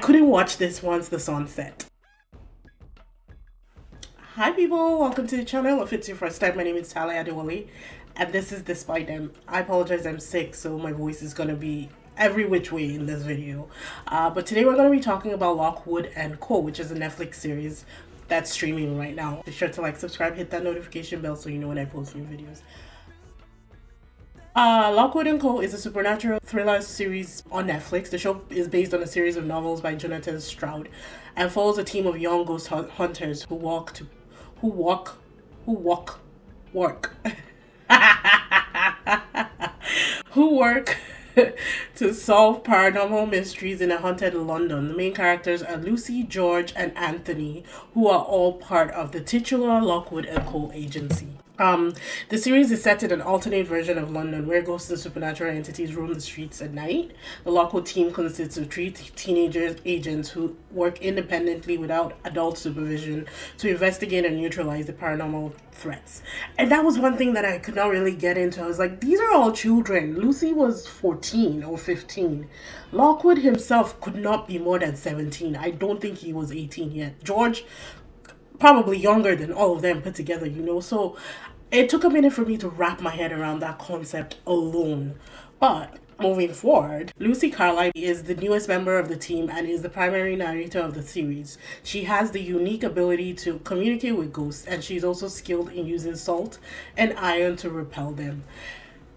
couldn't watch this once the sun set. Hi people, welcome to the channel. If it's your first time, my name is Tala Adewale and this is Disbydem. I apologize, I'm sick, so my voice is gonna be every which way in this video. But today we're gonna be talking about Lockwood and Co, which is a Netflix series that's streaming right now. Be sure to like, subscribe, hit that notification bell so you know when I post new videos. Lockwood and Co. is a supernatural thriller series on Netflix. The show is based on a series of novels by Jonathan Stroud and follows a team of young ghost hunters who work who work to solve paranormal mysteries in a haunted London. The main characters are Lucy, George, and Anthony, who are all part of the titular Lockwood and Co. agency. The series is set in an alternate version of London where ghosts and supernatural entities roam the streets at night. The Lockwood team consists of three teenager agents who work independently without adult supervision to investigate and neutralize the paranormal threats. And that was one thing that I could not really get into. I was like, these are all children. Lucy was 14 or 15. Lockwood himself could not be more than 17. I don't think he was 18 yet. George, probably younger than all of them put together, you know. So it took a minute for me to wrap my head around that concept alone. But moving forward, Lucy Carlyle is the newest member of the team and is the primary narrator of the series. She has the unique ability to communicate with ghosts, and she's also skilled in using salt and iron to repel them.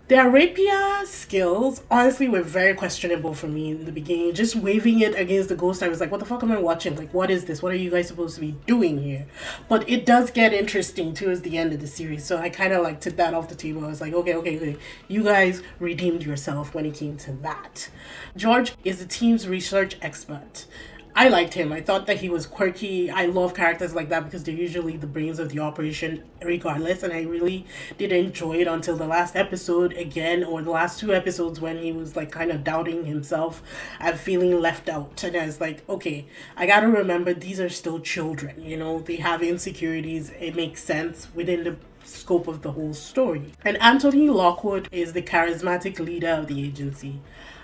Their rapier skills honestly were very questionable for me in the beginning. Just waving it against the ghost, I was like, what the fuck am I watching? Like, what is this? What are you guys supposed to be doing here? But it does get interesting towards the end of the series. So I kind of like took that off the table. I was like, okay. You guys redeemed yourself when it came to that. George is the team's research expert. I liked him. I thought that he was quirky. I love characters like that because they're usually the brains of the operation regardless, and I really did enjoy it until the last episode again, or the last two episodes, when he was like kind of doubting himself and feeling left out. And I was like, okay, I gotta remember these are still children, you know, they have insecurities. It makes sense within the scope of the whole story. And Anthony Lockwood is the charismatic leader of the agency.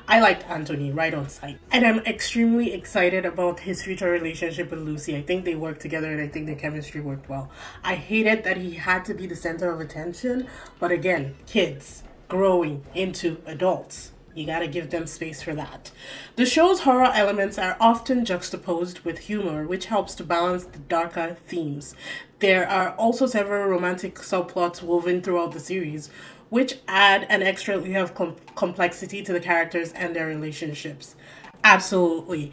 I liked Anthony right on sight. And I'm extremely excited about his future relationship with Lucy. I think they worked together and I think their chemistry worked well. I hated that he had to be the center of attention, but again, kids growing into adults. You gotta give them space for that. The show's horror elements are often juxtaposed with humor, which helps to balance the darker themes. There are also several romantic subplots woven throughout the series, which add an extra layer of complexity to the characters and their relationships. Absolutely.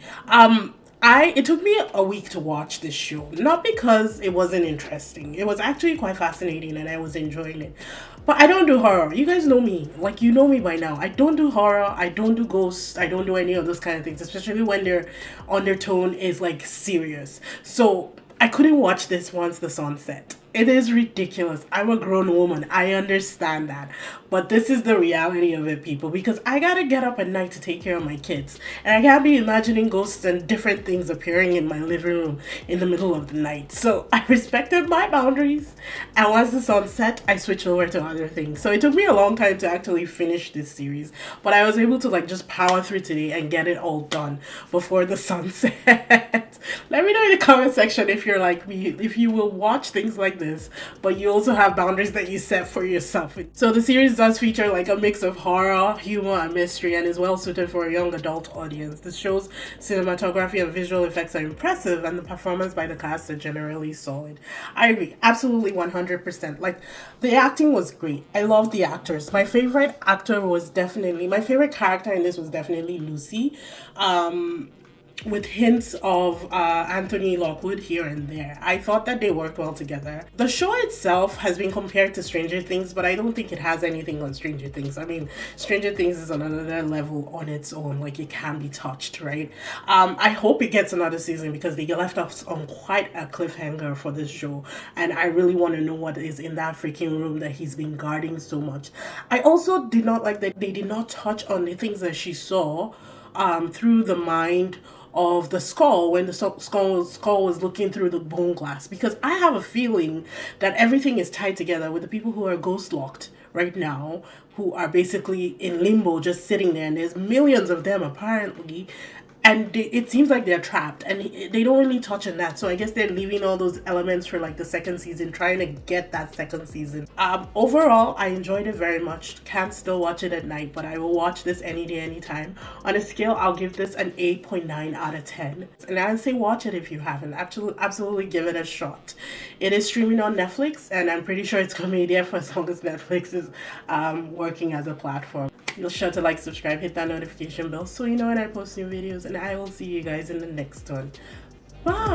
It took me a week to watch this show, not because it wasn't interesting. It was actually quite fascinating and I was enjoying it. But I don't do horror. You guys know me. Like, you know me by now. I don't do horror. I don't do ghosts. I don't do any of those kind of things, especially when their undertone is like serious. So I couldn't watch this once the sun set. It is ridiculous. I'm a grown woman. I understand that. But this is the reality of it, people, because I gotta get up at night to take care of my kids. And I can't be imagining ghosts and different things appearing in my living room in the middle of the night. So I respected my boundaries. And once the sun set, I switched over to other things. So it took me a long time to actually finish this series. But I was able to like just power through today and get it all done before the sun set. Let me know in the comment section if you're like me, if you will watch things like this, but you also have boundaries that you set for yourself. So the series does feature like a mix of horror, humor, and mystery, and is well suited for a young adult audience. The show's cinematography and visual effects are impressive, and the performance by the cast are generally solid. I agree, absolutely 100%. Like, the acting was great. I love the actors. My favorite character in this was definitely Lucy. With hints of Anthony Lockwood here and there. I thought that they worked well together. The show itself has been compared to Stranger Things, but I don't think it has anything on Stranger Things. I mean, Stranger Things is on another level on its own. Like, it can be touched, right? I hope it gets another season because they left us on quite a cliffhanger for this show, and I really want to know what is in that freaking room that he's been guarding so much. I also did not like that they did not touch on the things that she saw through the mind of the skull when the skull was looking through the bone glass, because I have a feeling that everything is tied together with the people who are ghost locked right now, who are basically in limbo just sitting there, and there's millions of them apparently. and it seems like they're trapped, and they don't really touch on that. So I guess they're leaving all those elements for like the second season, trying to get that second season. Overall, I enjoyed it very much. Can't still watch it at night, but I will watch this any day, anytime. On a scale, I'll give this an 8.9 out of 10, and I'd say watch it if you haven't. Absolutely give it a shot. It is streaming on Netflix, and I'm pretty sure it's gonna be there for as long as Netflix is working as a platform. You'll sure to like, subscribe, hit that notification bell so you know when I post new videos, and I will see you guys in the next one. Bye!